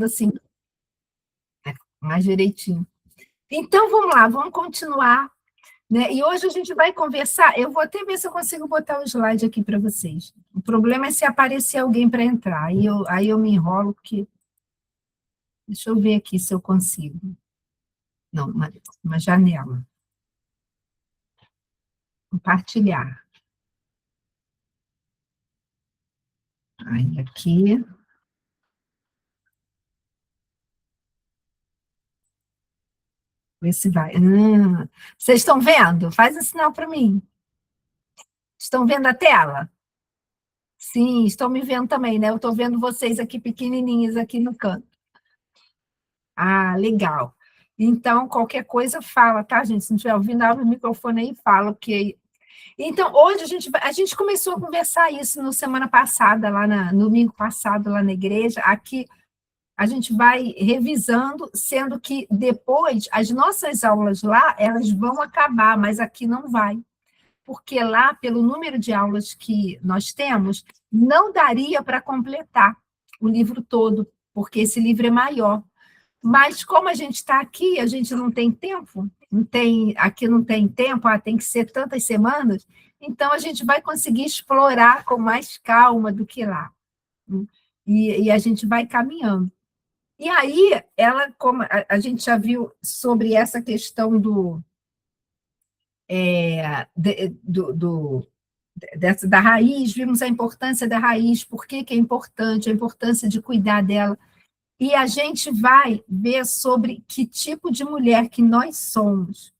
assim, mais direitinho. Então, vamos lá, vamos continuar, né? E hoje a gente vai conversar, eu vou até ver se eu consigo botar o slide aqui para vocês. O problema é se aparecer alguém para entrar, aí eu me enrolo, porque... Deixa eu ver aqui se eu consigo. Não, uma janela. Compartilhar. Aí, aqui... Ver se vai. Vocês estão vendo? Faz um sinal para mim. Estão vendo a tela? Sim, estão me vendo também, né? Eu estou vendo vocês aqui pequenininhos aqui no canto. Ah, legal. Então, qualquer coisa fala, tá, gente? Se não estiver ouvindo, abre o microfone aí e fala, porque... Então, hoje a gente começou a conversar isso no semana passada, no domingo passado, lá na igreja. Aqui a gente vai revisando, sendo que depois, as nossas aulas lá, elas vão acabar, mas aqui não vai. Porque lá, pelo número de aulas que nós temos, não daria para completar o livro todo, porque esse livro é maior. Mas como a gente está aqui, a gente não tem tempo, aqui não tem tempo, tem que ser tantas semanas, então a gente vai conseguir explorar com mais calma do que lá. E a gente vai caminhando. E aí, como a gente já viu sobre essa questão da raiz, vimos a importância da raiz, por que é importante, a importância de cuidar dela. E a gente vai ver sobre que tipo de mulher que nós somos,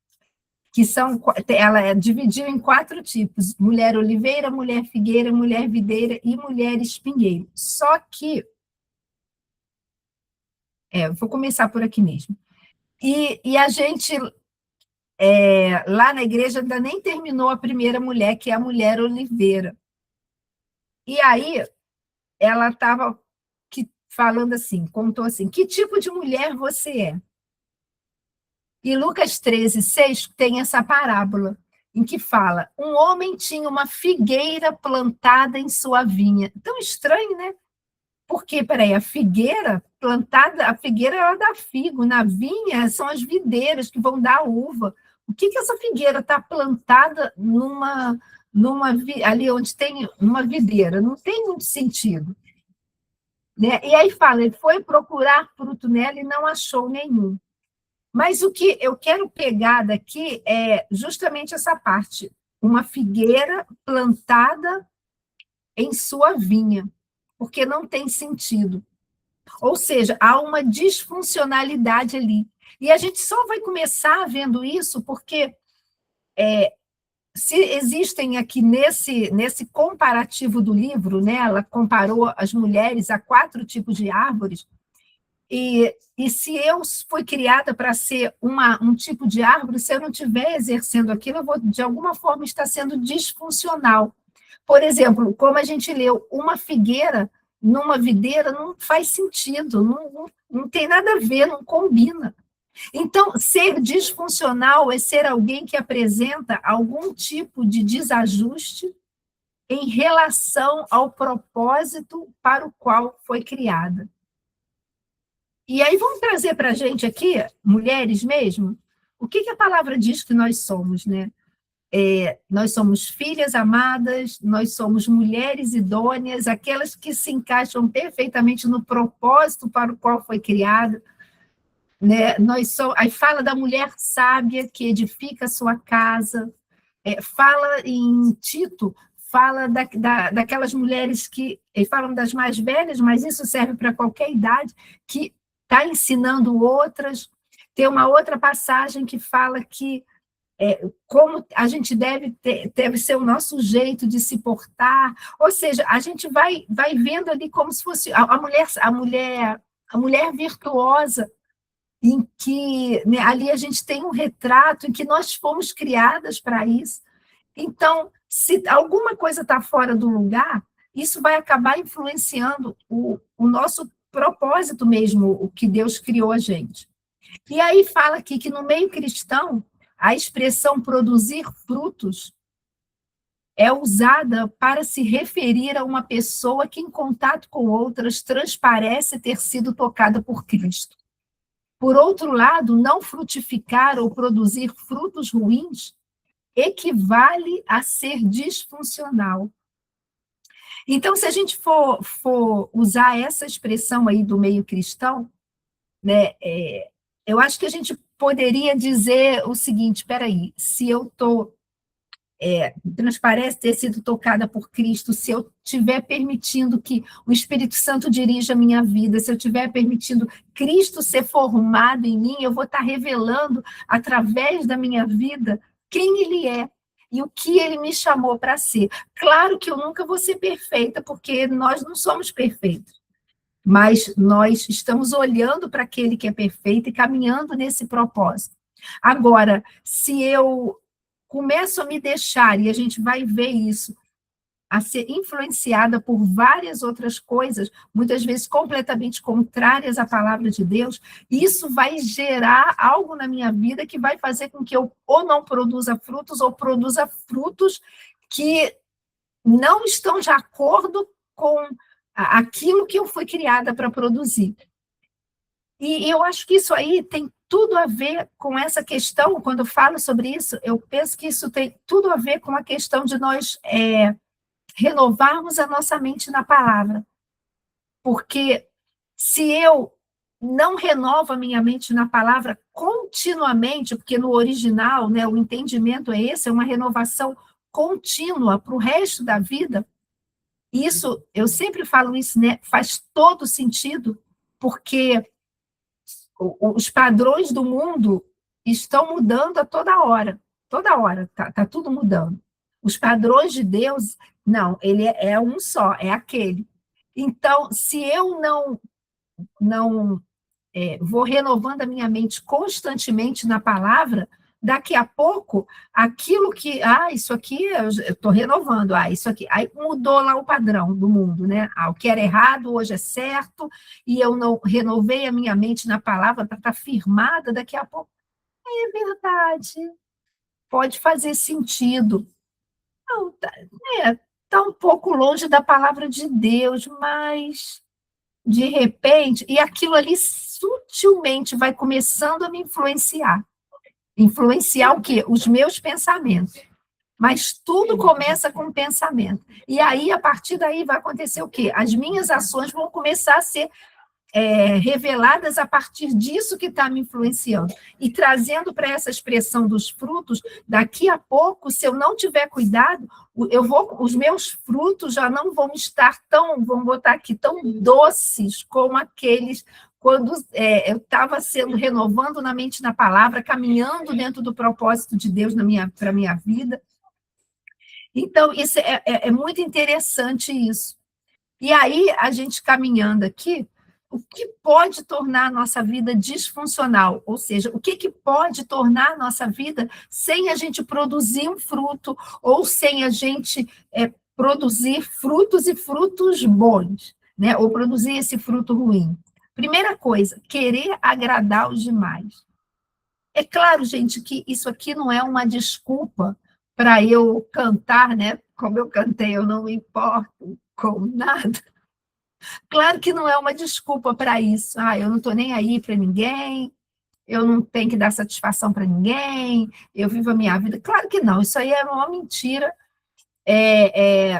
ela dividiu em 4 tipos: mulher oliveira, mulher figueira, mulher videira e mulher espinheiro. Só que, vou começar por aqui mesmo. E a gente, lá na igreja, ainda nem terminou a primeira mulher, que é a mulher oliveira. E aí, ela estava falando assim, contou assim: que tipo de mulher você é? E Lucas 13:6 tem essa parábola, em que fala: um homem tinha uma figueira plantada em sua vinha. Tão estranho, né? Porque, peraí, a figueira plantada, a figueira ela dá figo, na vinha são as videiras que vão dar uva. O que essa figueira está plantada ali onde tem uma videira? Não tem muito sentido. Né? E aí fala, ele foi procurar fruto nela e não achou nenhum. Mas o que eu quero pegar daqui é justamente essa parte, uma figueira plantada em sua vinha, porque não tem sentido. Ou seja, há uma disfuncionalidade ali. E a gente só vai começar vendo isso porque se existem aqui nesse comparativo do livro, né, ela comparou as mulheres a 4 tipos de árvores, e se eu fui criada para ser um tipo de árvore, se eu não estiver exercendo aquilo, eu vou, de alguma forma, estar sendo disfuncional. Por exemplo, como a gente leu, uma figueira numa videira não faz sentido, não tem nada a ver, não combina. Então, ser disfuncional é ser alguém que apresenta algum tipo de desajuste em relação ao propósito para o qual foi criada. E aí vamos trazer para a gente aqui, mulheres mesmo, o que a palavra diz que nós somos, né? Nós somos filhas amadas, nós somos mulheres idôneas, aquelas que se encaixam perfeitamente no propósito para o qual foi criada, né? Aí fala da mulher sábia que edifica a sua casa, fala em Tito, fala daquelas mulheres que, falam das mais velhas, mas isso serve para qualquer idade, que está ensinando outras. Tem uma outra passagem que fala que como a gente deve ser o nosso jeito de se portar, ou seja, a gente vai vendo ali como se fosse a mulher virtuosa, em que, né, ali a gente tem um retrato em que nós fomos criadas para isso. Então, se alguma coisa está fora do lugar, isso vai acabar influenciando o nosso propósito mesmo, o que Deus criou a gente. E aí fala aqui que no meio cristão, a expressão produzir frutos é usada para se referir a uma pessoa que, em contato com outras, transparece ter sido tocada por Cristo. Por outro lado, não frutificar ou produzir frutos ruins equivale a ser disfuncional. Então, se a gente for usar essa expressão aí do meio cristão, né, eu acho que a gente poderia dizer o seguinte: espera aí, se eu estou transparece ter sido tocada por Cristo, se eu estiver permitindo que o Espírito Santo dirija a minha vida, se eu estiver permitindo Cristo ser formado em mim, eu vou estar revelando através da minha vida quem Ele é e o que Ele me chamou para ser. Claro que eu nunca vou ser perfeita, porque nós não somos perfeitos, mas nós estamos olhando para aquele que é perfeito e caminhando nesse propósito. Agora, se eu começo a me deixar, e a gente vai ver isso, a ser influenciada por várias outras coisas, muitas vezes completamente contrárias à palavra de Deus, isso vai gerar algo na minha vida que vai fazer com que eu ou não produza frutos, ou produza frutos que não estão de acordo com aquilo que eu fui criada para produzir. E eu acho que isso aí tem tudo a ver com essa questão. Quando eu falo sobre isso, eu penso que isso tem tudo a ver com a questão de nós renovarmos a nossa mente na palavra. Porque se eu não renovo a minha mente na palavra continuamente, porque no original, né, o entendimento é esse, é uma renovação contínua para o resto da vida, isso, eu sempre falo isso, né, faz todo sentido, porque os padrões do mundo estão mudando a toda hora tá tudo mudando. Os padrões de Deus, não, ele é um só, é aquele. Então, se eu não vou renovando a minha mente constantemente na palavra, daqui a pouco, aquilo que, isso aqui eu estou renovando, isso aqui, aí mudou lá o padrão do mundo, né? O que era errado hoje é certo, e eu não renovei a minha mente na palavra para estar firmada, daqui a pouco, é verdade, pode fazer sentido. Não, tá um pouco longe da palavra de Deus, mas de repente, e aquilo ali sutilmente vai começando a me influenciar. Influenciar o quê? Os meus pensamentos. Mas tudo começa com o pensamento. E aí, a partir daí, vai acontecer o quê? As minhas ações vão começar a ser reveladas a partir disso que está me influenciando. E trazendo para essa expressão dos frutos, daqui a pouco, se eu não tiver cuidado, os meus frutos já não vão estar vamos botar aqui, tão doces como aqueles quando eu estava renovando na mente na palavra, caminhando dentro do propósito de Deus para a minha vida. Então, isso é muito interessante isso. E aí, a gente caminhando aqui, o que pode tornar a nossa vida disfuncional? Ou seja, o que pode tornar a nossa vida sem a gente produzir um fruto, ou sem a gente produzir frutos e frutos bons, né? Ou produzir esse fruto ruim? Primeira coisa, querer agradar os demais. É claro, gente, que isso aqui não é uma desculpa para eu cantar, né? Como eu cantei, eu não me importo com nada. Claro que não é uma desculpa para isso. Eu não estou nem aí para ninguém, eu não tenho que dar satisfação para ninguém, eu vivo a minha vida. Claro que não, isso aí é uma mentira,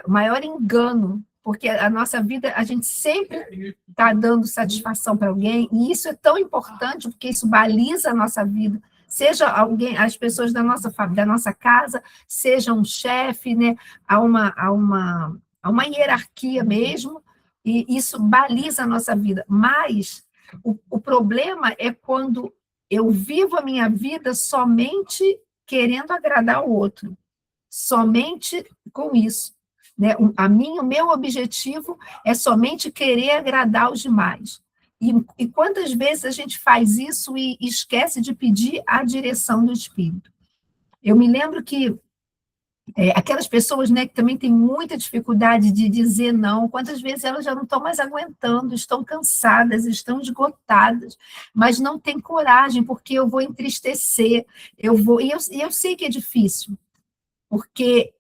o maior engano, porque a nossa vida, a gente sempre está dando satisfação para alguém, e isso é tão importante, porque isso baliza a nossa vida, seja alguém, as pessoas da nossa casa, seja um chefe, né? Há uma hierarquia mesmo, e isso baliza a nossa vida. Mas o problema é quando eu vivo a minha vida somente querendo agradar o outro, somente com isso, né? O meu objetivo é somente querer agradar os demais. E quantas vezes a gente faz isso e esquece de pedir a direção do Espírito? Eu me lembro que aquelas pessoas, né, que também têm muita dificuldade de dizer não, quantas vezes elas já não estão mais aguentando, estão cansadas, estão esgotadas, mas não têm coragem, porque eu vou entristecer, e eu sei que é difícil, porque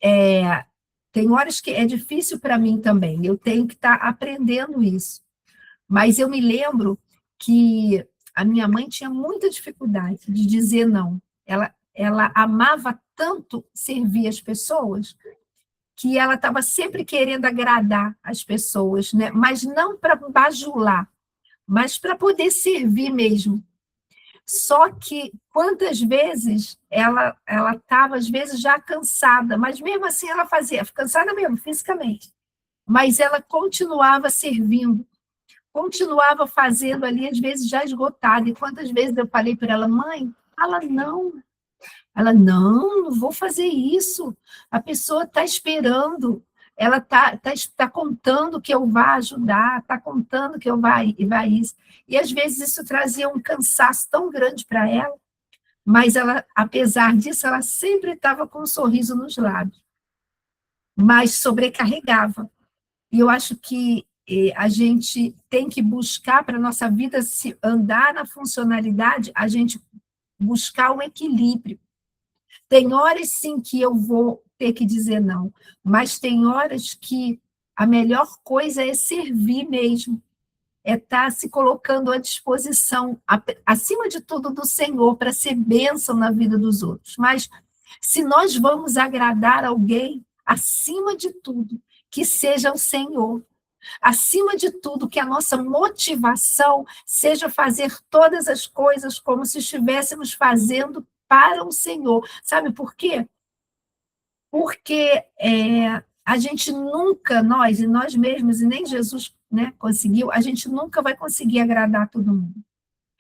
Tem horas que é difícil para mim também, eu tenho que estar aprendendo isso. Mas eu me lembro que a minha mãe tinha muita dificuldade de dizer não. Ela amava tanto servir as pessoas que ela estava sempre querendo agradar as pessoas, né? Mas não para bajular, mas para poder servir mesmo. Só que quantas vezes ela estava, às vezes, já cansada, mas mesmo assim ela fazia, cansada mesmo, fisicamente, mas ela continuava servindo, continuava fazendo ali, às vezes já esgotada. E quantas vezes eu falei para ela, mãe, fala não. Ela, não, não vou fazer isso. A pessoa está esperando, ela tá contando que eu vá ajudar, está contando que eu vai isso. E às vezes isso trazia um cansaço tão grande para ela, mas ela, apesar disso, ela sempre estava com um sorriso nos lábios, mas sobrecarregava. E eu acho que a gente tem que buscar para a nossa vida, se andar na funcionalidade, a gente buscar o equilíbrio. Tem horas, sim, que eu vou ter que dizer não, mas tem horas que a melhor coisa é servir mesmo, é estar se colocando à disposição, acima de tudo, do Senhor, para ser bênção na vida dos outros. Mas se nós vamos agradar alguém, acima de tudo, que seja o Senhor. Acima de tudo, que a nossa motivação seja fazer todas as coisas como se estivéssemos fazendo para o Senhor. Sabe por quê? Porque a gente nunca, nós, e nós mesmos, e nem Jesus, né, conseguiu, a gente nunca vai conseguir agradar todo mundo.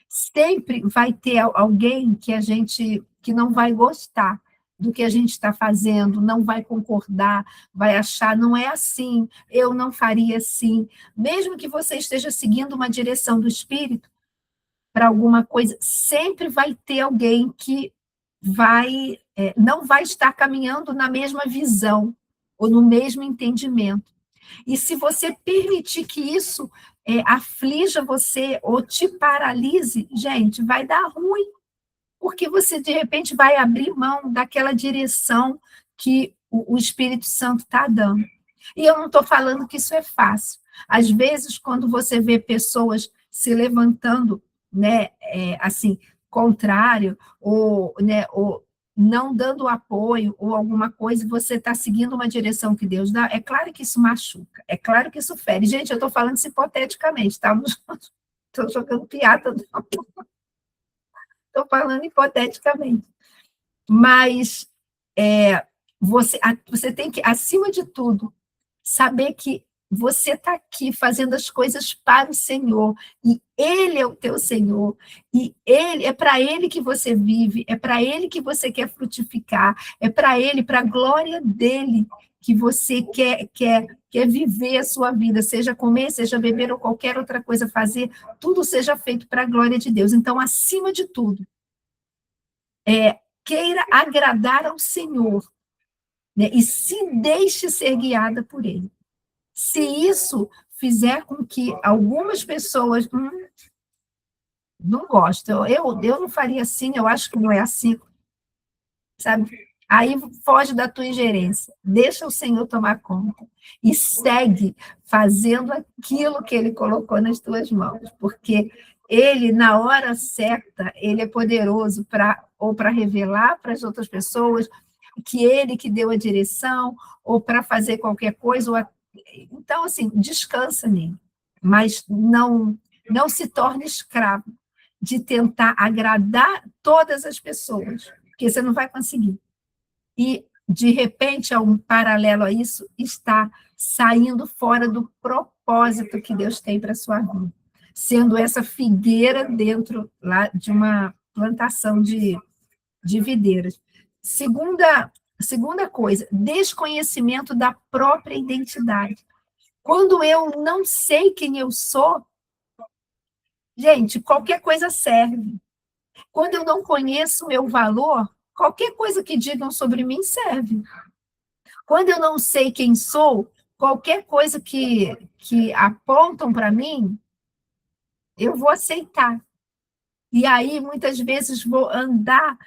Sempre vai ter alguém que não vai gostar do que a gente está fazendo, não vai concordar, vai achar, não é assim, eu não faria assim. Mesmo que você esteja seguindo uma direção do Espírito para alguma coisa, sempre vai ter alguém que não vai estar caminhando na mesma visão ou no mesmo entendimento. E se você permitir que isso aflija você ou te paralise, gente, vai dar ruim, porque você, de repente, vai abrir mão daquela direção que o Espírito Santo está dando. E eu não estou falando que isso é fácil. Às vezes, quando você vê pessoas se levantando, né, assim, contrário, ou não dando apoio, ou alguma coisa, você está seguindo uma direção que Deus dá, é claro que isso machuca, é claro que isso fere. Gente, eu estou falando isso hipoteticamente, tá? Não estou jogando piada, não. Estou falando hipoteticamente. Mas você tem que, acima de tudo, saber que você está aqui fazendo as coisas para o Senhor, e Ele é o teu Senhor, e é para Ele que você vive, é para Ele que você quer frutificar, é para Ele, para a glória dEle, que você quer viver a sua vida, seja comer, seja beber ou qualquer outra coisa fazer, tudo seja feito para a glória de Deus. Então, acima de tudo, queira agradar ao Senhor, né? E se deixe ser guiada por Ele. Se isso fizer com que algumas pessoas não gostam, eu não faria assim, eu acho que não é assim, sabe? Aí foge da tua ingerência, deixa o Senhor tomar conta e segue fazendo aquilo que Ele colocou nas tuas mãos, porque Ele, na hora certa, Ele é poderoso para revelar para as outras pessoas que Ele que deu a direção, ou para fazer qualquer coisa. Então, assim, descansa nele, mas não se torne escravo de tentar agradar todas as pessoas, porque você não vai conseguir. E, de repente, um paralelo a isso, está saindo fora do propósito que Deus tem para a sua vida, sendo essa figueira dentro lá de uma plantação de videiras. Segunda coisa, desconhecimento da própria identidade. Quando eu não sei quem eu sou, gente, qualquer coisa serve. Quando eu não conheço o meu valor, qualquer coisa que digam sobre mim serve. Quando eu não sei quem sou, qualquer coisa que apontam para mim, eu vou aceitar. E aí, muitas vezes, vou andar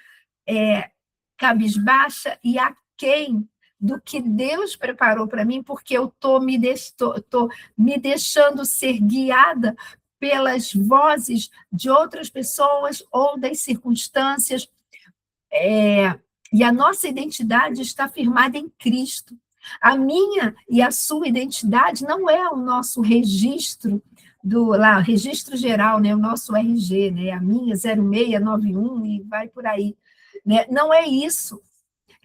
cabisbaixa e aquém do que Deus preparou para mim, porque eu estou me deixando ser guiada pelas vozes de outras pessoas ou das circunstâncias. E a nossa identidade está firmada em Cristo. A minha e a sua identidade não é o nosso registro registro geral, né, o nosso RG, né, a minha 0691 e vai por aí, né? Não é isso.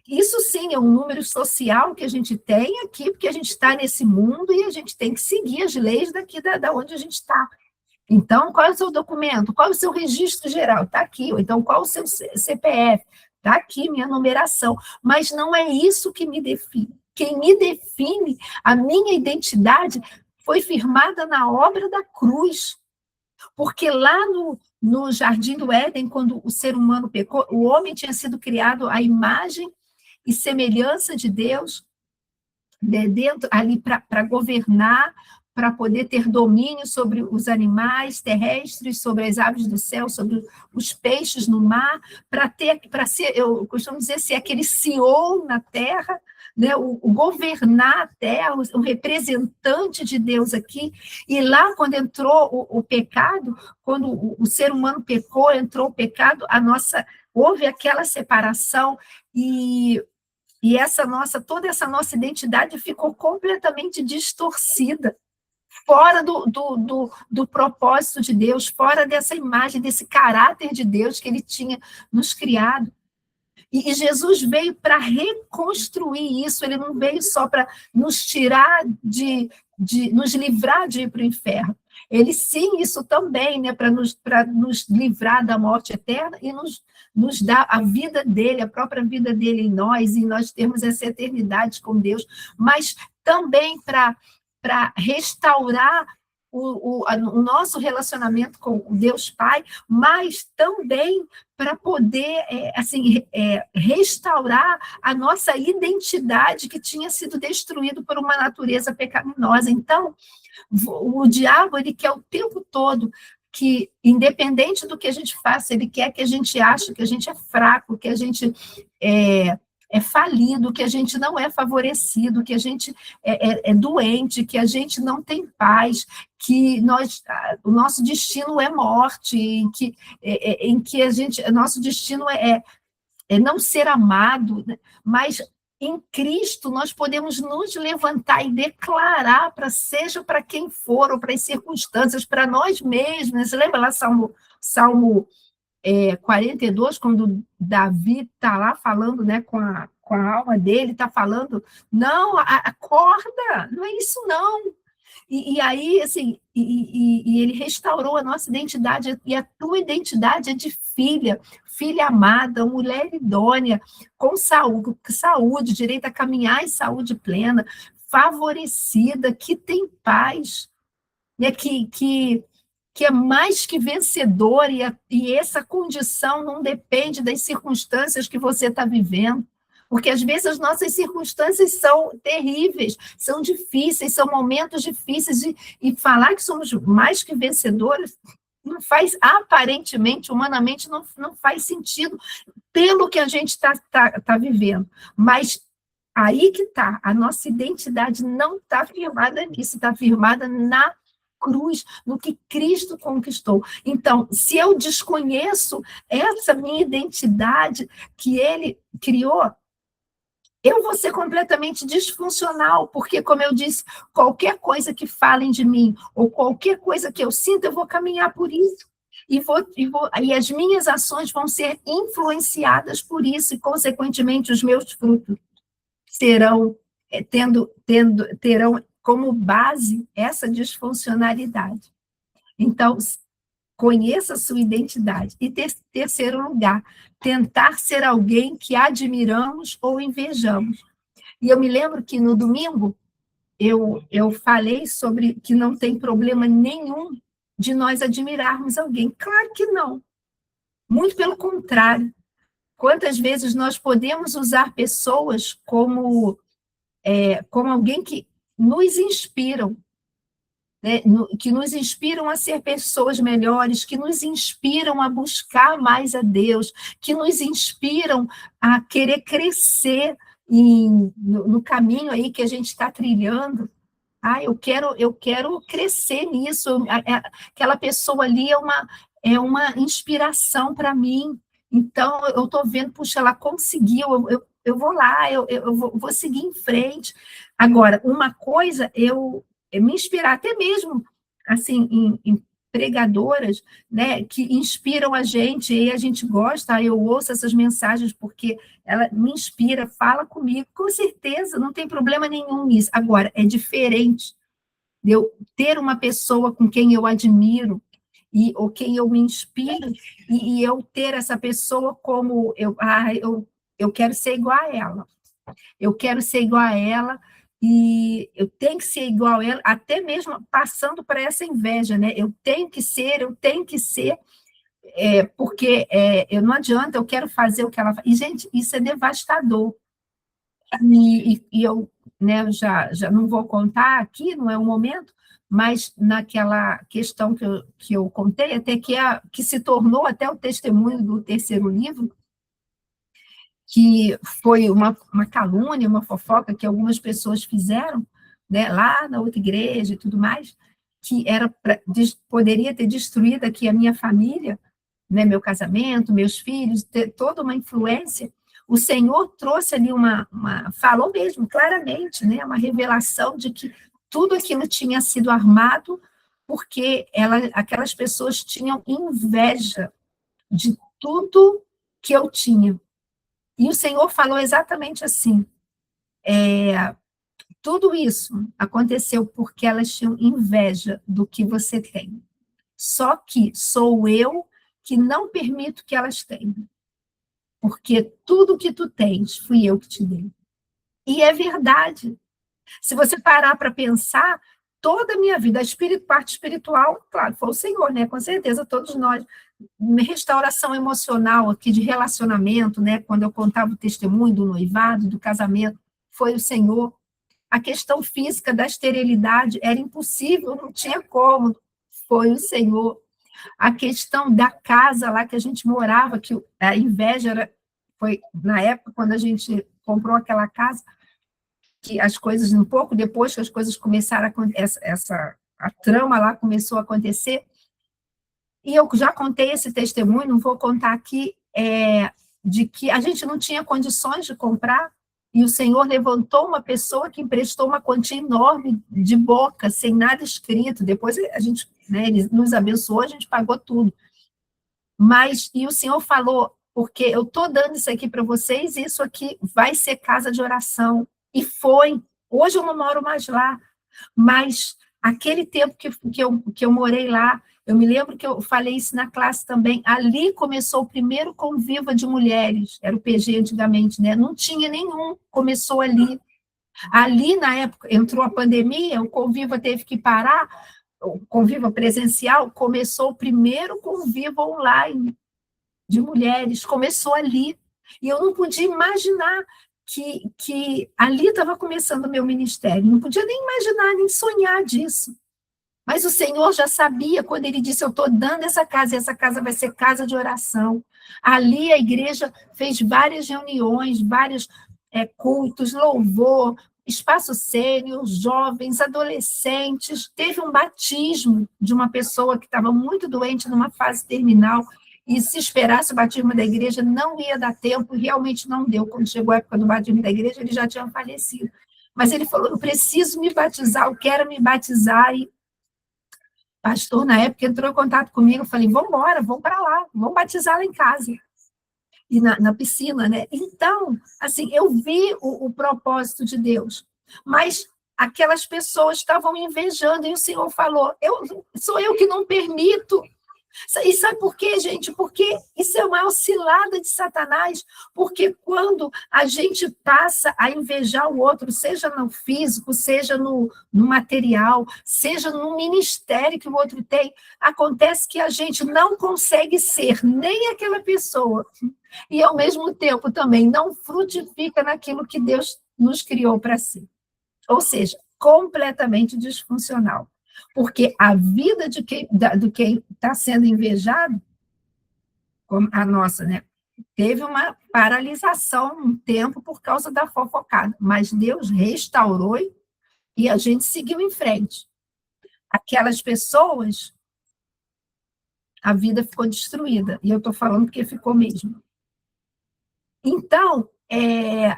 Isso sim é um número social que a gente tem aqui, porque a gente está nesse mundo e a gente tem que seguir as leis daqui da onde a gente está. Então, qual é o seu documento? Qual é o seu registro geral? Está aqui. Então, qual é o seu CPF? Está aqui, minha numeração. Mas não é isso que me define. Quem me define, a minha identidade, foi firmada na obra da cruz. Porque lá no Jardim do Éden, quando o ser humano pecou, o homem tinha sido criado à imagem e semelhança de Deus, dentro ali para governar, para poder ter domínio sobre os animais terrestres, sobre as aves do céu, sobre os peixes no mar, para ser, eu costumo dizer, ser aquele CEO na terra, né, o governar a terra, o representante de Deus aqui. E lá, quando entrou o pecado, quando o ser humano pecou, entrou o pecado, houve aquela separação e toda essa nossa identidade ficou completamente distorcida, fora do propósito de Deus, fora dessa imagem, desse caráter de Deus que ele tinha nos criado. E Jesus veio para reconstruir isso, ele não veio só para nos tirar nos livrar de ir para o inferno. Ele, sim, isso também, né, para nos livrar da morte eterna e nos dar a vida dele, a própria vida dele em nós, e nós termos essa eternidade com Deus, mas também para restaurar o nosso relacionamento com o Deus Pai, mas também para poder restaurar a nossa identidade que tinha sido destruída por uma natureza pecaminosa. Então, o diabo, ele quer o tempo todo que, independente do que a gente faça, ele quer que a gente ache que a gente é fraco, que a gente é falido, que a gente não é favorecido, que a gente é doente, que a gente não tem paz, que o nosso destino é morte, em que nosso destino é não ser amado, né? Mas em Cristo nós podemos nos levantar e declarar, seja para quem for, ou para as circunstâncias, para nós mesmos. Você lembra lá Salmo 42, quando Davi está lá falando, né, com a alma dele, está falando, não, acorda, não é isso não. E aí, assim, ele restaurou a nossa identidade, e a tua identidade é de filha amada, mulher idônea, com saúde, direito a caminhar em saúde plena, favorecida, que tem paz, né, que é mais que vencedor, e essa condição não depende das circunstâncias que você está vivendo, porque às vezes as nossas circunstâncias são terríveis, são difíceis, são momentos difíceis, e falar que somos mais que vencedores não faz, aparentemente, humanamente, não faz sentido pelo que a gente está vivendo, mas aí que está, a nossa identidade não está firmada nisso, está firmada na cruz, no que Cristo conquistou. Então, se eu desconheço essa minha identidade que ele criou, eu vou ser completamente disfuncional, porque, como eu disse, qualquer coisa que falem de mim, ou qualquer coisa que eu sinta, eu vou caminhar por isso. E as minhas ações vão ser influenciadas por isso, e, consequentemente, os meus frutos terão como base essa disfuncionalidade. Então, conheça a sua identidade. E terceiro lugar, tentar ser alguém que admiramos ou invejamos. E eu me lembro que no domingo eu falei sobre que não tem problema nenhum de nós admirarmos alguém. Claro que não. Muito pelo contrário. Quantas vezes nós podemos usar pessoas como alguém que nos inspiram, né, que nos inspiram a ser pessoas melhores, que nos inspiram a buscar mais a Deus, que nos inspiram a querer crescer no caminho aí que a gente está trilhando. Eu quero crescer nisso. Aquela pessoa ali é uma inspiração para mim. Então, eu estou vendo, puxa, ela conseguiu, eu vou lá, eu vou seguir em frente. Agora, uma coisa, eu me inspirar, até mesmo, assim, em pregadoras, né, que inspiram a gente, e a gente gosta, eu ouço essas mensagens, porque ela me inspira, fala comigo, com certeza, não tem problema nenhum nisso. Agora, é diferente de eu ter uma pessoa com quem eu admiro, ou quem eu me inspiro, e eu ter essa pessoa como eu quero ser igual a ela. Eu quero ser igual a ela, e eu tenho que ser igual a ela, até mesmo passando por essa inveja, né? Eu tenho que ser, porque eu não adianta, eu quero fazer o que ela faz. E, gente, isso é devastador. E eu, né, já não vou contar aqui, não é o momento, mas naquela questão que eu contei, até que se tornou até o testemunho do terceiro livro, que foi uma calúnia, uma fofoca que algumas pessoas fizeram, né, lá na outra igreja e tudo mais, que poderia ter destruído aqui a minha família, né, meu casamento, meus filhos, ter toda uma influência. O Senhor trouxe ali falou mesmo claramente, né, uma revelação de que tudo aquilo tinha sido armado porque aquelas pessoas tinham inveja de tudo que eu tinha. E o Senhor falou exatamente assim: tudo isso aconteceu porque elas tinham inveja do que você tem. Só que sou eu que não permito que elas tenham. Porque tudo que tu tens, fui eu que te dei. E é verdade. Se você parar para pensar, toda a minha vida, parte espiritual, claro, foi o Senhor, né? Com certeza, todos nós. Restauração emocional aqui de relacionamento, né? Quando eu contava o testemunho do noivado, do casamento, foi o Senhor. A questão física da esterilidade era impossível, não tinha como, foi o Senhor. A questão da casa lá que a gente morava, que a inveja foi na época quando a gente comprou aquela casa, que as coisas, um pouco depois que as coisas começaram a trama lá começou a acontecer, e eu já contei esse testemunho, não vou contar aqui, de que a gente não tinha condições de comprar, e o Senhor levantou uma pessoa que emprestou uma quantia enorme de boca, sem nada escrito. Depois a gente, né, ele nos abençoou, a gente pagou tudo. E o Senhor falou, porque eu estou dando isso aqui para vocês, e isso aqui vai ser casa de oração. E foi. Hoje eu não moro mais lá, mas aquele tempo que eu morei lá, eu me lembro que eu falei isso na classe também, ali começou o primeiro convívio de mulheres, era o PG antigamente, né? Não tinha nenhum, começou ali. Ali, na época, entrou a pandemia, o convívio teve que parar, o convívio presencial, começou o primeiro convívio online de mulheres, começou ali. E eu não podia imaginar que ali estava começando o meu ministério, não podia nem imaginar, nem sonhar disso. Mas o Senhor já sabia, quando ele disse, eu estou dando essa casa, e essa casa vai ser casa de oração. Ali a igreja fez várias reuniões, vários cultos, louvor, espaço sênior, jovens, adolescentes. Teve um batismo de uma pessoa que estava muito doente numa fase terminal, e se esperasse o batismo da igreja, não ia dar tempo, e realmente não deu. Quando chegou a época do batismo da igreja, ele já tinha falecido. Mas ele falou, eu preciso me batizar, eu quero me batizar, e o pastor, na época, entrou em contato comigo, eu falei, vamos embora, vamos para lá, vamos batizar lá em casa, e na piscina, né? Então, assim, eu vi o propósito de Deus, mas aquelas pessoas estavam me invejando, e o Senhor falou, sou eu que não permito. E sabe por quê, gente? Porque isso é uma oscilada de Satanás, porque quando a gente passa a invejar o outro, seja no físico, seja no material, seja no ministério que o outro tem, acontece que a gente não consegue ser nem aquela pessoa, e ao mesmo tempo também não frutifica naquilo que Deus nos criou para ser. Ou seja, completamente disfuncional. Porque a vida de quem está sendo invejado, como a nossa, né? Teve uma paralisação um tempo por causa da fofocada, mas Deus restaurou e a gente seguiu em frente. Aquelas pessoas, a vida ficou destruída, e eu estou falando porque ficou mesmo. Então,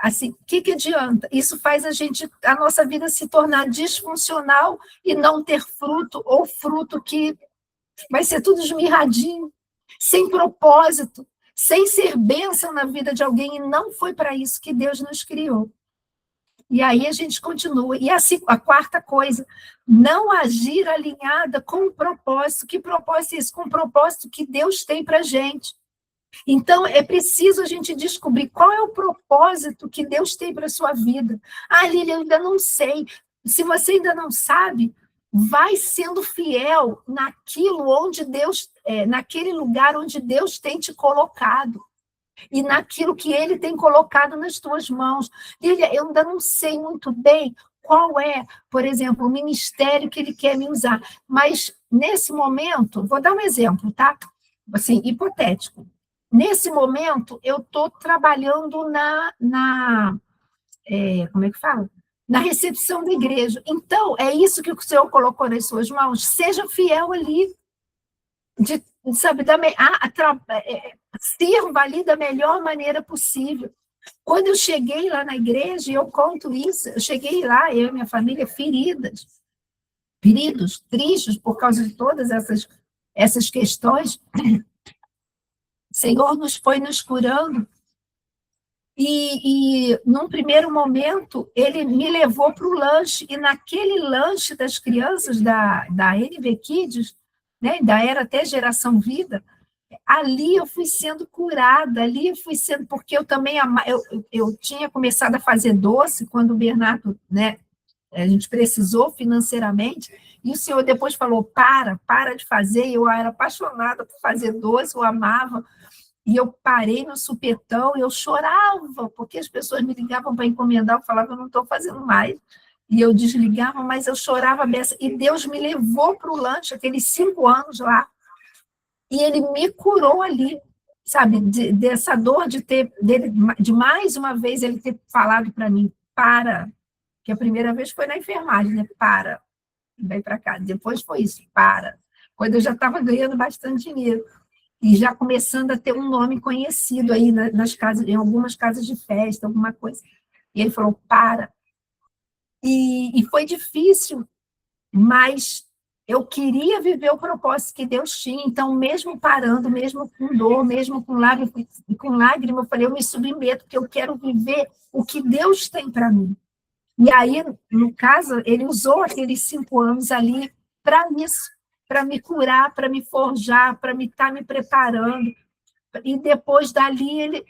assim, o que adianta? Isso faz a nossa vida se tornar disfuncional e não ter fruto, ou fruto que vai ser tudo esmirradinho, sem propósito, sem ser bênção na vida de alguém, e não foi para isso que Deus nos criou. E aí a gente continua. E assim, a quarta coisa, não agir alinhada com o propósito. Que propósito é esse? Com o propósito que Deus tem para a gente. Então, é preciso a gente descobrir qual é o propósito que Deus tem para a sua vida. Ah, Lília, eu ainda não sei. Se você ainda não sabe, vai sendo fiel naquilo onde Deus, naquele lugar onde Deus tem te colocado. E naquilo que Ele tem colocado nas tuas mãos. Lília, eu ainda não sei muito bem qual é, por exemplo, o ministério que Ele quer me usar. Mas, nesse momento, vou dar um exemplo, tá? Assim, hipotético. Nesse momento, eu estou trabalhando como é que fala? Na recepção da igreja. Então, é isso que o Senhor colocou nas suas mãos. Seja fiel ali. Sabe, sirva ali da melhor maneira possível. Quando eu cheguei lá na igreja, e eu conto isso, eu cheguei lá, eu e minha família, feridos, tristes por causa de todas essas questões. O Senhor foi nos curando. E num primeiro momento, Ele me levou para o lanche, e naquele lanche das crianças da NV Kids, né, da Era até Geração Vida, ali eu fui sendo curada, ali eu fui sendo, porque eu também eu tinha começado a fazer doce quando o Bernardo, né, a gente precisou financeiramente, e o Senhor depois falou, para de fazer, eu era apaixonada por fazer doce, eu amava, e eu parei no supetão, e eu chorava, porque as pessoas me ligavam para encomendar, eu falava, eu não estou fazendo mais, e eu desligava, mas eu chorava beça, e Deus me levou para o lanche, aqueles 5 anos lá, e Ele me curou ali, sabe, dessa dor de mais uma vez Ele ter falado para mim, que a primeira vez foi na enfermagem, né, vem para cá, depois foi isso, quando eu já estava ganhando bastante dinheiro, e já começando a ter um nome conhecido aí nas casas, em algumas casas de festa, alguma coisa. E Ele falou, E foi difícil, mas eu queria viver o propósito que Deus tinha, então, mesmo parando, mesmo com dor, mesmo com lágrima, eu falei, eu me submeto, porque eu quero viver o que Deus tem para mim. E aí, no caso, Ele usou aqueles 5 anos ali para isso, para me curar, para me forjar, para estar me preparando. E depois dali,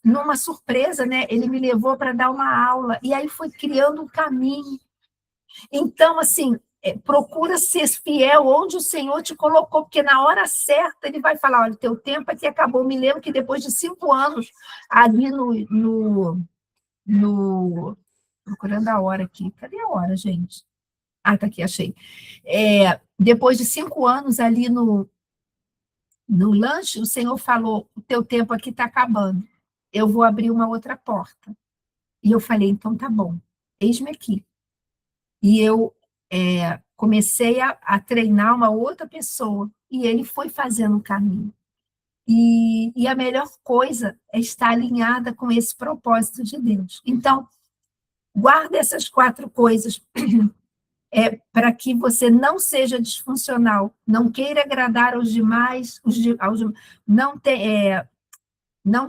numa surpresa, né, Ele me levou para dar uma aula, e aí foi criando um caminho. Então, assim, procura ser fiel onde o Senhor te colocou, porque na hora certa Ele vai falar, olha, teu tempo aqui acabou. Me lembro que depois de 5 anos, ali procurando a hora aqui, cadê a hora, gente? Ah, tá aqui, achei. Depois de 5 anos ali no lanche, o Senhor falou, o teu tempo aqui está acabando, eu vou abrir uma outra porta. E eu falei, então tá bom, eis-me aqui. E eu comecei a treinar uma outra pessoa, e ele foi fazendo o caminho. E a melhor coisa é estar alinhada com esse propósito de Deus. Então, guarda essas 4 coisas para que você não seja disfuncional, não queira agradar aos demais, não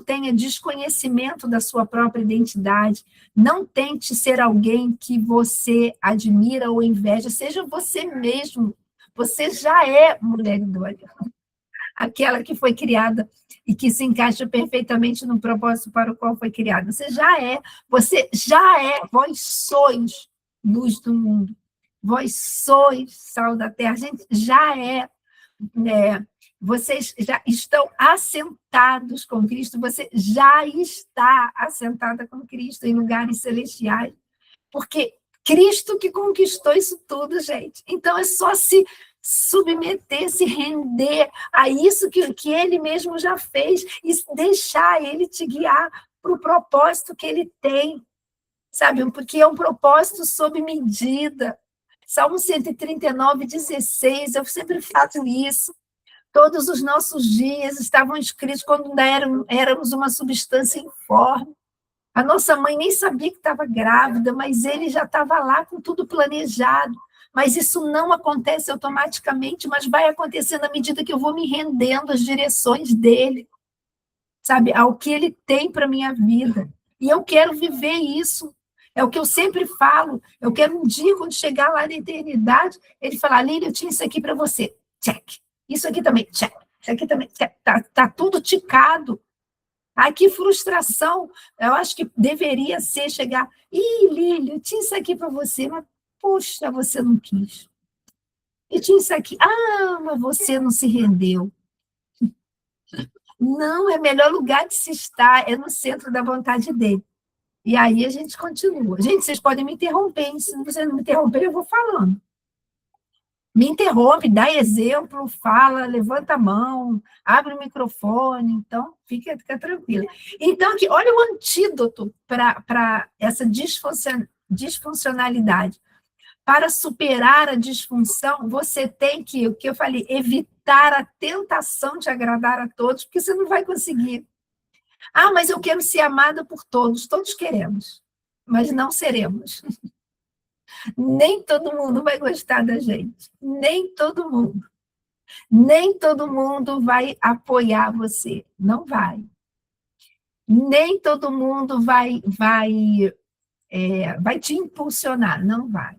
tenha desconhecimento da sua própria identidade, não tente ser alguém que você admira ou inveja, seja você mesmo. Você já é mulher idônea, aquela que foi criada e que se encaixa perfeitamente no propósito para o qual foi criada. Você já é, vós sois luz do mundo, vós sois sal da terra, a gente já é, vocês já estão assentados com Cristo, você já está assentada com Cristo em lugares celestiais, porque Cristo que conquistou isso tudo, gente. Então, é só se submeter, se render a isso que ele mesmo já fez e deixar ele te guiar para o propósito que ele tem, sabe? Porque é um propósito sob medida. Salmo 139, 16, eu sempre falo isso. Todos os nossos dias estavam escritos quando ainda éramos uma substância informe. A nossa mãe nem sabia que estava grávida, mas ele já estava lá com tudo planejado. Mas isso não acontece automaticamente, mas vai acontecendo à medida que eu vou me rendendo às direções dele, sabe? Ao que ele tem para a minha vida. E eu quero viver isso. É o que eu sempre falo. Eu quero um dia, quando chegar lá na eternidade, ele falar, Lília, eu tinha isso aqui para você. Check. Isso aqui também, check. Isso aqui também, check. Tá tudo ticado. Ai, que frustração. Eu acho que deveria ser chegar. Ih, Lília, eu tinha isso aqui para você, mas, poxa, você não quis. Eu tinha isso aqui. Ah, mas você não se rendeu. Não, é o melhor lugar de se estar, é no centro da vontade dele. E aí a gente continua. Gente, vocês podem me interromper, se você não me interromper, eu vou falando. Me interrompe, dá exemplo, fala, levanta a mão, abre o microfone, então fica tranquila. Então, aqui, olha o antídoto para essa disfuncionalidade. Para superar a disfunção, você tem que, o que eu falei, evitar a tentação de agradar a todos, porque você não vai conseguir. Ah, mas eu quero ser amada por todos. Todos queremos, mas não seremos. Nem todo mundo vai gostar da gente. Nem todo mundo. Nem todo mundo vai apoiar você. Não vai. Nem todo mundo vai te impulsionar. Não vai.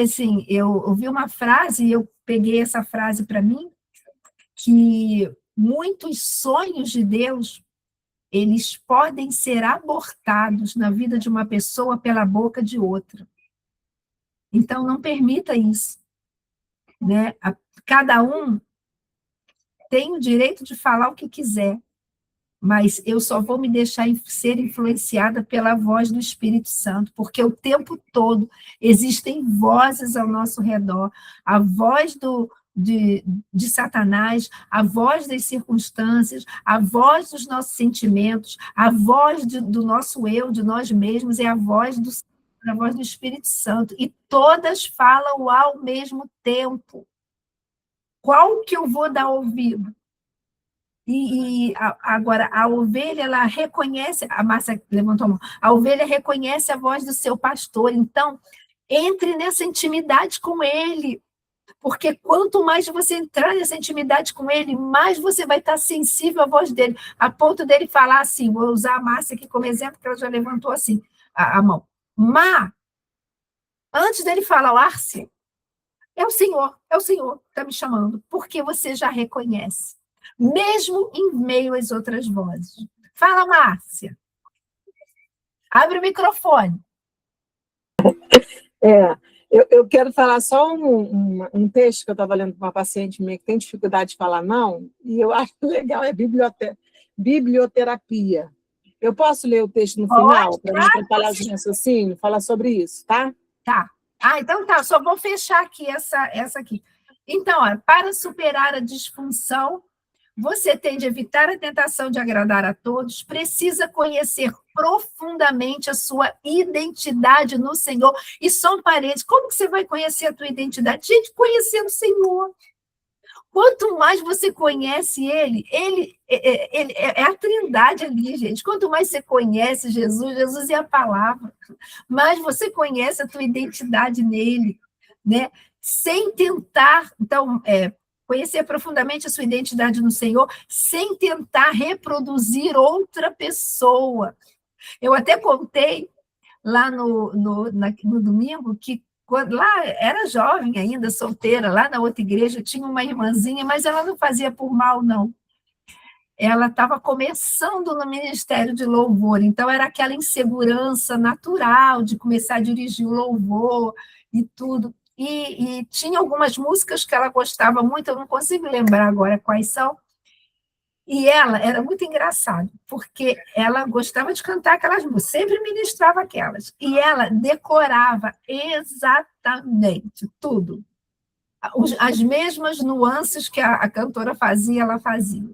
Assim, eu ouvi uma frase, e eu peguei essa frase para mim, que muitos sonhos de Deus, eles podem ser abortados na vida de uma pessoa pela boca de outra. Então, não permita isso. Né? Cada um tem o direito de falar o que quiser, mas eu só vou me deixar ser influenciada pela voz do Espírito Santo, porque o tempo todo existem vozes ao nosso redor, a voz de Satanás, a voz das circunstâncias, a voz dos nossos sentimentos, a voz do nosso eu, de nós mesmos, é a voz do Espírito Santo, e todas falam ao mesmo tempo. Qual que eu vou dar ouvido? Agora, a ovelha, ela reconhece, a Márcia levantou a mão, a ovelha reconhece a voz do seu pastor, então, entre nessa intimidade com ele, porque quanto mais você entrar nessa intimidade com ele, mais você vai estar sensível à voz dele, a ponto dele falar assim, vou usar a Márcia aqui como exemplo, que ela já levantou assim, a mão. Antes dele falar, Arce, é o Senhor que está me chamando, porque você já reconhece, mesmo em meio às outras vozes. Fala, Márcia. Abre o microfone. Eu quero falar só um texto que eu estava lendo com uma paciente minha que tem dificuldade de falar não, e eu acho legal, é biblioterapia. Eu posso ler o texto no final, para não atrapalhar os raciocínios, falar sobre isso, tá? Tá. Então tá, só vou fechar aqui essa aqui. Então, para superar a disfunção, você tem de evitar a tentação de agradar a todos, precisa conhecer profundamente a sua identidade no Senhor. E só um parênteses, como que você vai conhecer a tua identidade? Gente, conhecendo o Senhor. Quanto mais você conhece ele é a trindade ali, gente. Quanto mais você conhece Jesus é a palavra, mais você conhece a tua identidade nele, né? Sem tentar, então, conhecer profundamente a sua identidade no Senhor, sem tentar reproduzir outra pessoa. Eu até contei lá no domingo que lá era jovem ainda, solteira, lá na outra igreja, tinha uma irmãzinha, mas ela não fazia por mal, não. Ela estava começando no ministério de louvor, então era aquela insegurança natural de começar a dirigir o louvor e tudo. E tinha algumas músicas que ela gostava muito, eu não consigo lembrar agora quais são, e ela era muito engraçada, porque ela gostava de cantar aquelas músicas, sempre ministrava aquelas, e ela decorava exatamente tudo. As mesmas nuances que a cantora fazia, ela fazia.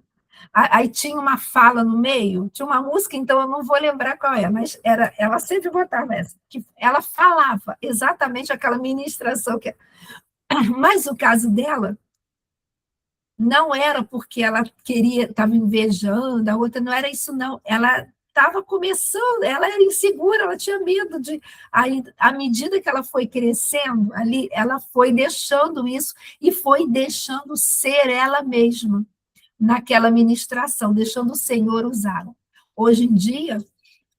Aí tinha uma fala no meio, tinha uma música, então eu não vou lembrar qual é, mas ela sempre botava essa, que ela falava exatamente aquela ministração que. Mas o caso dela não era porque ela estava invejando, a outra não era isso, não. Ela estava começando, ela era insegura, ela tinha medo de. Aí, à medida que ela foi crescendo ali, ela foi deixando isso e foi deixando ser ela mesma naquela ministração, deixando o Senhor usá-la. Hoje em dia,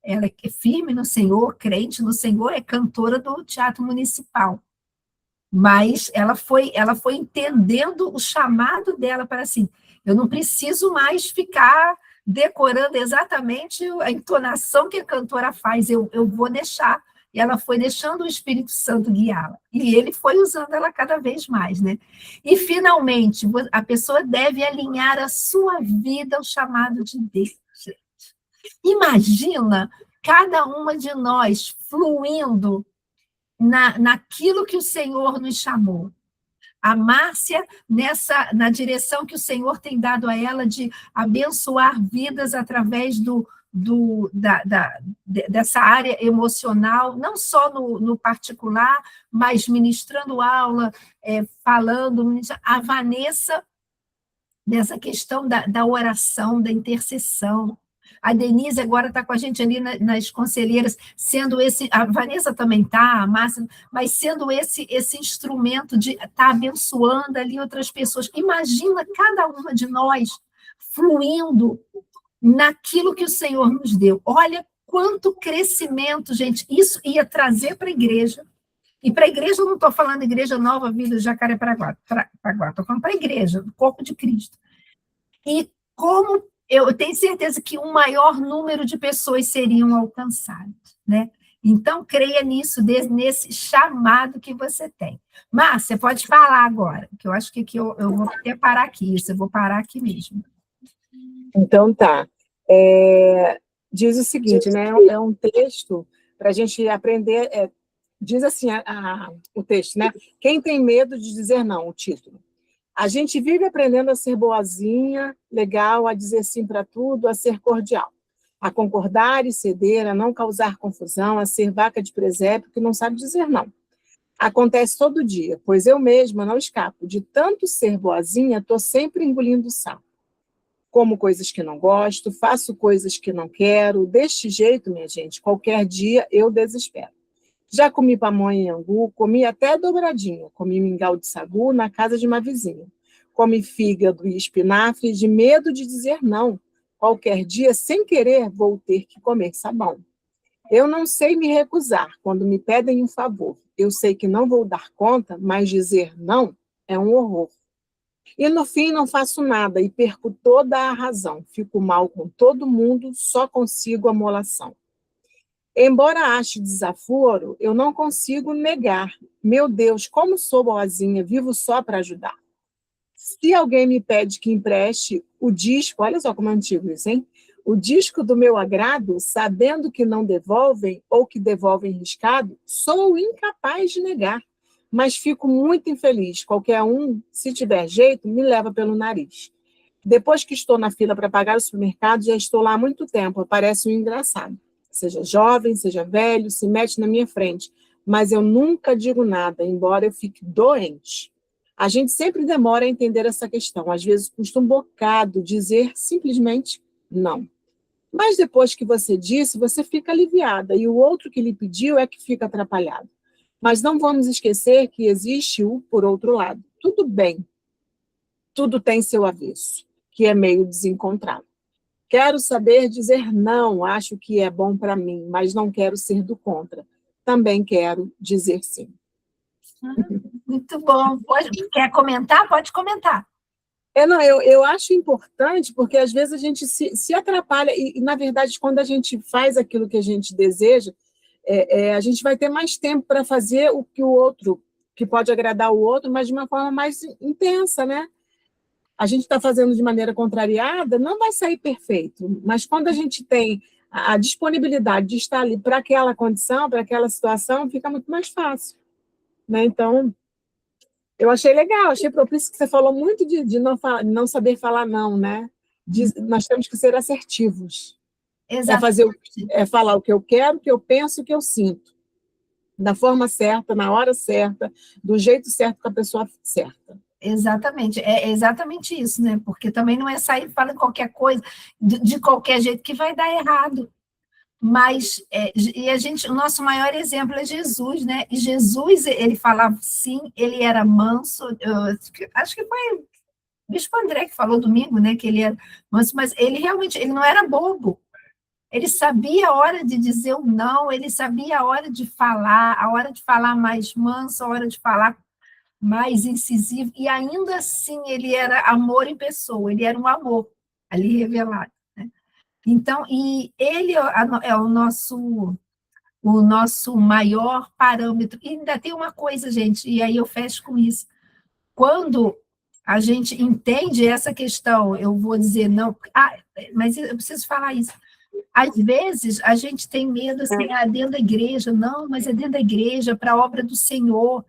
ela é firme no Senhor, crente no Senhor, é cantora do Teatro Municipal. Mas ela foi entendendo o chamado dela para assim, eu não preciso mais ficar decorando exatamente a entonação que a cantora faz, eu vou deixar. E ela foi deixando o Espírito Santo guiá-la. E ele foi usando ela cada vez mais, né? E, finalmente, a pessoa deve alinhar a sua vida ao chamado de Deus. Imagina cada uma de nós fluindo naquilo que o Senhor nos chamou. A Márcia, na direção que o Senhor tem dado a ela de abençoar vidas através dessa área emocional, não só no particular, mas ministrando aula, falando. A Vanessa, nessa questão da oração, da intercessão. A Denise agora está com a gente ali nas conselheiras, sendo a Vanessa também está, a Márcia, mas sendo esse instrumento de estar abençoando ali outras pessoas. Imagina cada uma de nós fluindo naquilo que o Senhor nos deu. Olha quanto crescimento, gente, isso ia trazer para a igreja. E para a igreja, eu não estou falando Igreja Nova Vida de Jacarepaguá, estou falando para a igreja, do corpo de Cristo. E como eu tenho certeza que um maior número de pessoas seriam alcançadas, né? Então, creia nisso, nesse chamado que você tem. Márcia, pode falar agora, que eu acho que eu vou até parar aqui, eu vou parar aqui mesmo. Então, tá. Diz o seguinte, né? É um texto para a gente aprender. Diz assim o texto, né? Quem tem medo de dizer não, o título. A gente vive aprendendo a ser boazinha, legal, a dizer sim para tudo, a ser cordial, a concordar e ceder, a não causar confusão, a ser vaca de presépio que não sabe dizer não. Acontece todo dia, pois eu mesma não escapo. De tanto ser boazinha, estou sempre engolindo sapo. Como coisas que não gosto, faço coisas que não quero. Deste jeito, minha gente, qualquer dia eu desespero. Já comi pamonha em angu, comi até dobradinha, comi mingau de sagu na casa de uma vizinha. Comi fígado e espinafre de medo de dizer não. Qualquer dia, sem querer, vou ter que comer sabão. Eu não sei me recusar quando me pedem um favor. Eu sei que não vou dar conta, mas dizer não é um horror. E no fim não faço nada e perco toda a razão. Fico mal com todo mundo, só consigo amolação. Embora ache desaforo, eu não consigo negar. Meu Deus, como sou boazinha, vivo só para ajudar. Se alguém me pede que empreste o disco, olha só como é antigo isso, hein? O disco do meu agrado, sabendo que não devolvem ou que devolvem riscado, sou incapaz de negar. Mas fico muito infeliz. Qualquer um, se tiver jeito, me leva pelo nariz. Depois que estou na fila para pagar o supermercado, já estou lá há muito tempo. Parece um engraçado. Seja jovem, seja velho, se mete na minha frente. Mas eu nunca digo nada, embora eu fique doente. A gente sempre demora a entender essa questão. Às vezes custa um bocado dizer simplesmente não. Mas depois que você disse, você fica aliviada. E o outro que lhe pediu é que fica atrapalhado. Mas não vamos esquecer que existe o por outro lado. Tudo bem. Tudo tem seu avesso, que é meio desencontrado. Quero saber dizer não, acho que é bom para mim, mas não quero ser do contra. Também quero dizer sim. Muito bom. Quer comentar? Pode comentar. Não, eu acho importante, porque às vezes a gente se atrapalha, e, na verdade, quando a gente faz aquilo que a gente deseja, a gente vai ter mais tempo para fazer o que o outro, que pode agradar o outro, mas de uma forma mais intensa, né? A gente está fazendo de maneira contrariada, não vai sair perfeito, mas quando a gente tem a disponibilidade de estar ali para aquela condição, para aquela situação, fica muito mais fácil, né? Então, Eu achei legal, achei propício que você falou muito de não saber falar não, né? Nós temos que ser assertivos. É fazer, Exatamente. é falar o que eu quero, o que eu penso, o que eu sinto. Da forma certa, na hora certa, do jeito certo com a pessoa certa. Exatamente, é exatamente isso, né? Porque também não é sair falando qualquer coisa de qualquer jeito que vai dar errado. Mas e a gente, o nosso maior exemplo é Jesus, né? E Jesus, ele falava sim, ele era manso. Acho que foi o Bispo André que falou domingo, né? Que ele era manso, mas ele realmente ele não era bobo. Ele sabia a hora de dizer o não, ele sabia a hora de falar mais manso, a hora de falar mais incisivo, e ainda assim ele era amor em pessoa, ele era um amor ali revelado, né? Então, e ele é o nosso maior parâmetro. E ainda tem uma coisa, gente, e aí eu fecho com isso. Quando a gente entende essa questão, eu vou dizer não, mas eu preciso falar isso. Às vezes a gente tem medo assim, dentro da igreja, não, mas é dentro da igreja, para a obra do Senhor.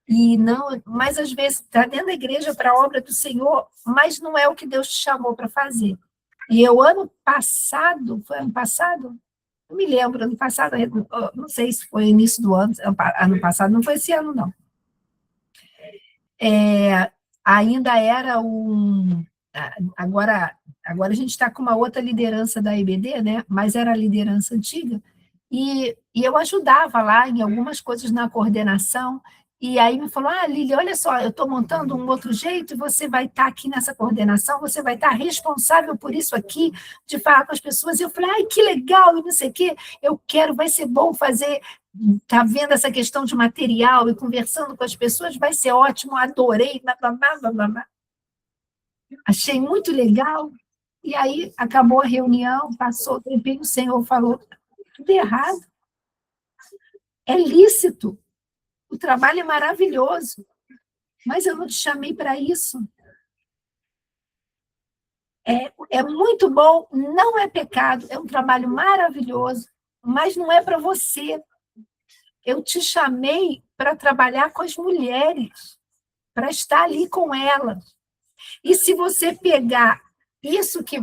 E não, mas às vezes está dentro da igreja para a obra do Senhor, mas não é o que Deus te chamou para fazer. E eu, ano passado, foi ano passado? Não me lembro, ano passado, não sei se foi início do ano passado, não foi esse ano, não. Ainda era um. Agora a gente está com uma outra liderança da IBD, né? Mas era a liderança antiga, e eu ajudava lá em algumas coisas na coordenação, e aí me falou, Lília, olha só, eu estou montando um outro jeito, e você vai estar aqui nessa coordenação, você vai estar responsável por isso aqui, de falar com as pessoas, e eu falei, ai, que legal, e não sei o quê, eu quero, vai ser bom fazer, tá vendo essa questão de material, e conversando com as pessoas, vai ser ótimo, adorei, blá, blá, blá, blá, blá, blá. Achei muito legal, e aí acabou a reunião, passou o tempinho, o Senhor falou, tudo errado, é lícito, o trabalho é maravilhoso, mas eu não te chamei para isso. É muito bom, não é pecado, é um trabalho maravilhoso, mas não é para você. Eu te chamei para trabalhar com as mulheres, para estar ali com elas. E se você pegar isso que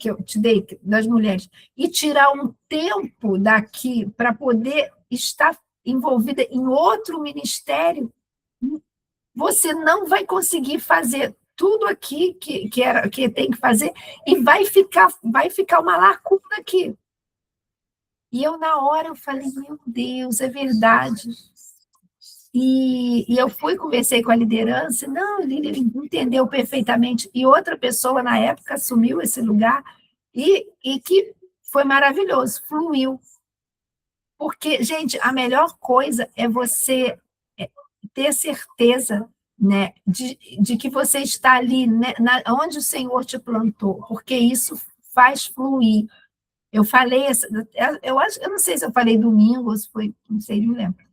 eu te dei das mulheres e tirar um tempo daqui para poder estar envolvida em outro ministério, você não vai conseguir fazer tudo aqui que tem que fazer e vai ficar uma lacuna aqui. E eu, na hora, eu falei, meu Deus, é verdade. E eu conversei com a liderança, não, ele entendeu perfeitamente. E outra pessoa, na época, assumiu esse lugar e que foi maravilhoso, fluiu. Porque, gente, a melhor coisa é você ter certeza, né, de que você está ali, né, onde o Senhor te plantou, porque isso faz fluir. Eu falei, eu não sei se eu falei domingo, ou se foi, não sei, não lembro.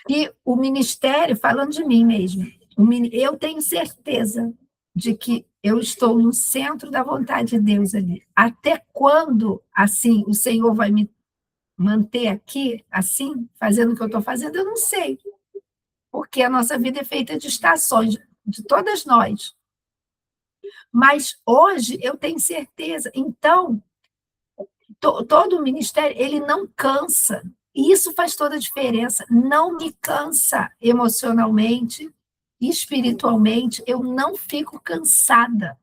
E o ministério, falando de mim mesmo, eu tenho certeza de que eu estou no centro da vontade de Deus ali. Até quando, assim, o Senhor vai me manter aqui, assim, fazendo o que eu estou fazendo, eu não sei. Porque a nossa vida é feita de estações, de todas nós. Mas hoje eu tenho certeza. Então, todo o ministério, ele não cansa. E isso faz toda a diferença. Não me cansa emocionalmente, espiritualmente, eu não fico cansada.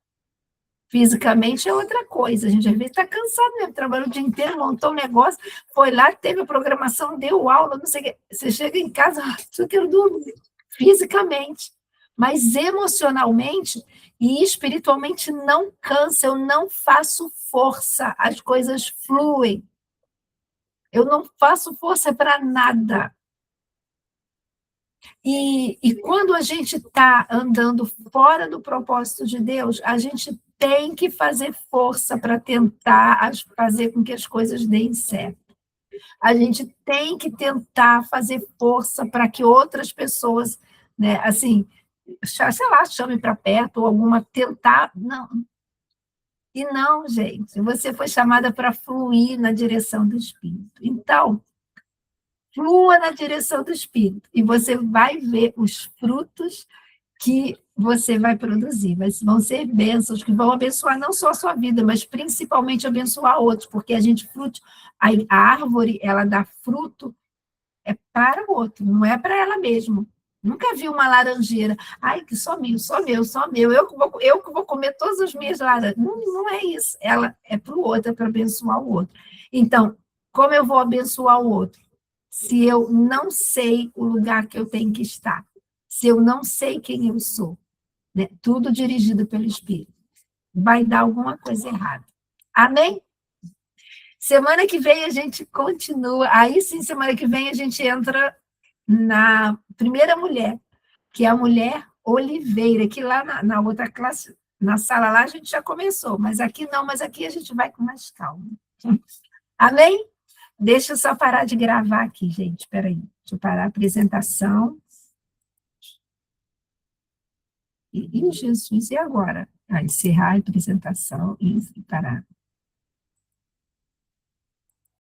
Fisicamente é outra coisa. A gente às vezes está cansado mesmo, trabalhou o dia inteiro, montou um negócio, foi lá, teve a programação, deu aula, não sei o quê. Você chega em casa, só quero dormir. Fisicamente. Mas emocionalmente e espiritualmente não cansa, eu não faço força, as coisas fluem. Eu não faço força para nada. E quando a gente está andando fora do propósito de Deus, a gente tem que fazer força para tentar fazer com que as coisas deem certo. A gente tem que tentar fazer força para que outras pessoas, né, assim, sei lá, chame para perto, ou alguma tentar. Não. E não, gente, você foi chamada para fluir na direção do Espírito. Então, flua na direção do Espírito, e você vai ver os frutos que você vai produzir, mas vão ser bênçãos que vão abençoar não só a sua vida, mas principalmente abençoar outros, porque a árvore, ela dá fruto para o outro, não é para ela mesma. Nunca vi uma laranjeira, ai, que só meu, eu que vou comer todas as minhas laranjas. Não, não é isso, ela é para o outro, é para abençoar o outro. Então, como eu vou abençoar o outro? Se eu não sei o lugar que eu tenho que estar, se eu não sei quem eu sou, né? Tudo dirigido pelo Espírito, vai dar alguma coisa errada. Amém? Semana que vem a gente continua, aí sim, semana que vem a gente entra na primeira mulher, que é a mulher Oliveira, que lá na outra classe, na sala lá a gente já começou, mas aqui não, mas aqui a gente vai com mais calma. Amém? Deixa eu só parar de gravar aqui, gente, espera aí, deixa eu parar a apresentação. E Jesus, e agora? Encerrar a apresentação e parar.